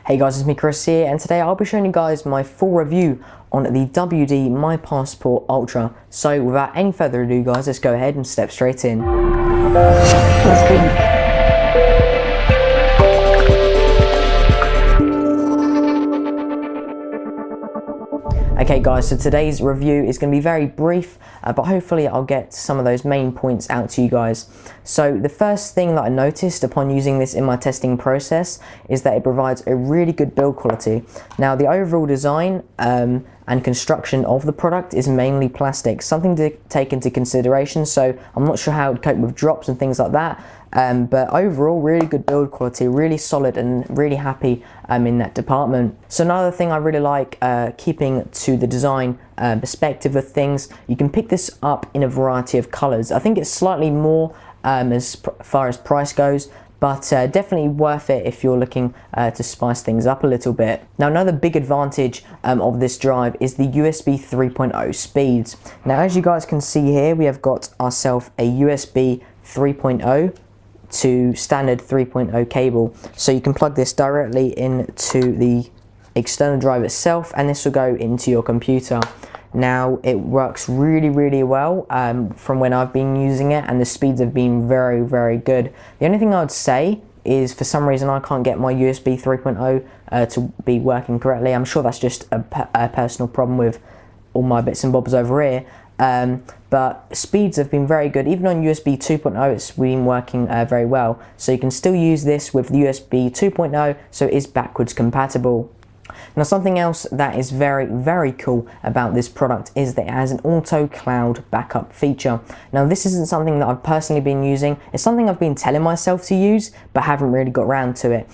Hey guys, it's me Chris here, and today I'll be showing you guys my full review on the WD My Passport Ultra. So without any further ado guys, let's go ahead and step straight in. Okay guys, so today's review is going to be very brief, but hopefully I'll get some of those main points out to you guys. So the first thing that I noticed upon using this in my testing process is that it provides a really good build quality. Now the overall design and construction of the product is mainly plastic, something to take into consideration, so I'm not sure how it would cope with drops and things like that. But overall, really good build quality, really solid, and really happy in that department. So another thing I really like, keeping to the design perspective of things, you can pick this up in a variety of colors. I think it's slightly more as far as price goes, but definitely worth it if you're looking to spice things up a little bit. Now another big advantage of this drive is the USB 3.0 speeds. Now as you guys can see here, we have got ourselves a USB 3.0 to standard 3.0 cable, so you can plug this directly into the external drive itself, and this will go into your computer. Now it works really well from when I've been using it, and the speeds have been very good. The only thing I would say is, for some reason I can't get my USB 3.0 to be working correctly. I'm sure that's just a personal problem with all my bits and bobs over here. But speeds have been very good. Even on USB 2.0 it's been working very well, so you can still use this with the USB 2.0, so it is backwards compatible. Now something else that is very cool about this product is that it has an auto cloud backup feature. Now this isn't something that I've personally been using, it's something I've been telling myself to use but haven't really got around to it,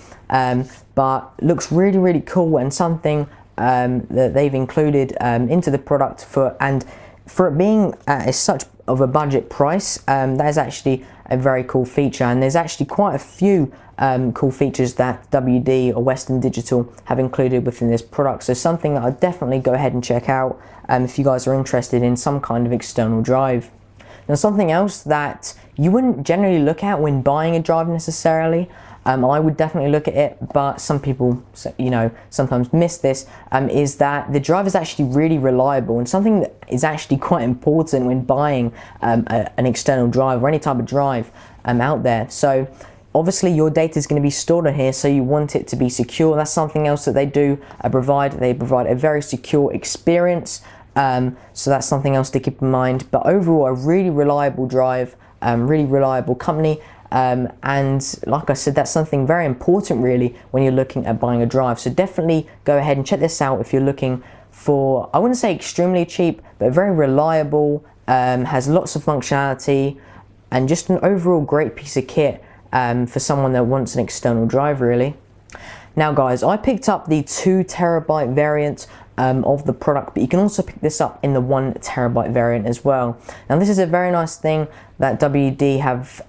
but looks really cool, and something that they've included into the product for it being at such of a budget price. That is actually a very cool feature, and there's actually quite a few cool features that WD or Western Digital have included within this product, so something that I'd definitely go ahead and check out if you guys are interested in some kind of external drive. Now something else that you wouldn't generally look at when buying a drive necessarily, I would definitely look at it, but some people, you know, sometimes miss this, is that the drive is actually really reliable, and something that is actually quite important when buying an external drive or any type of drive out there. So obviously your data is going to be stored on here, so you want it to be secure. That's something else that they do provide. They provide a very secure experience, so that's something else to keep in mind. But overall, a really reliable drive, really reliable company. And like I said, that's something very important really when you're looking at buying a drive. So definitely go ahead and check this out if you're looking for, I wouldn't say extremely cheap, but very reliable, has lots of functionality, and just an overall great piece of kit for someone that wants an external drive really. Now guys, I picked up the 2 TB variant of the product, but you can also pick this up in the 1 TB variant as well. Now this is a very nice thing that WD have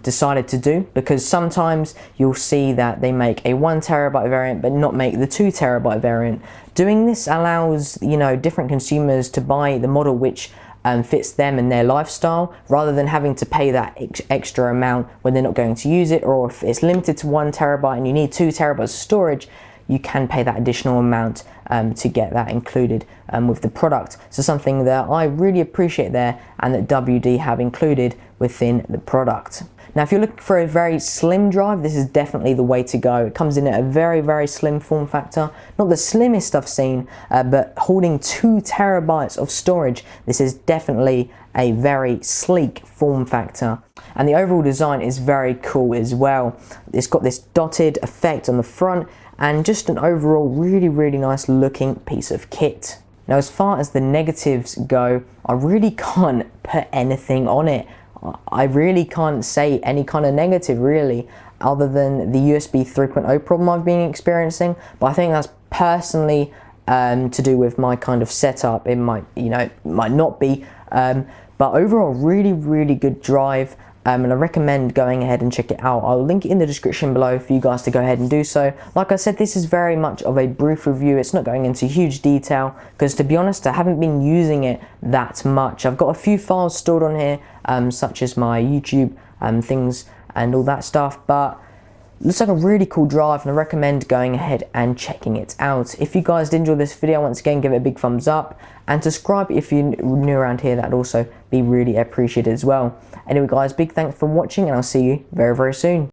decided to do, because sometimes you'll see that they make a 1 TB variant but not make the 2 TB variant. Doing this allows, you know, different consumers to buy the model which fits them and their lifestyle, rather than having to pay that extra amount when they're not going to use it, or if it's limited to 1 TB and you need 2 TB of storage, you can pay that additional amount to get that included with the product. So something that I really appreciate there, and that WD have included within the product. Now if you're looking for a very slim drive, this is definitely the way to go. It comes in at a very slim form factor, not the slimmest I've seen, but holding 2 TB of storage. This is definitely a very sleek form factor, and the overall design is very cool as well. It's got this dotted effect on the front, and just an overall really nice looking piece of kit. Now as far as the negatives go, I really can't put anything on it. I really can't say any kind of negative really, other than the USB 3.0 problem I've been experiencing, but I think that's personally to do with my kind of setup. It might, you know, might not be, but overall really good drive. And I recommend going ahead and check it out. I'll link it in the description below for you guys to go ahead and do so. Like I said, this is very much of a brief review. It's not going into huge detail, because to be honest, I haven't been using it that much. I've got a few files stored on here, such as my YouTube things and all that stuff, but Looks like a really cool drive, and I recommend going ahead and checking it out. If you guys did enjoy this video, once again give it a big thumbs up and subscribe if you're new around here. That'd also be really appreciated as well. Anyway guys, big thanks for watching, and I'll see you very soon.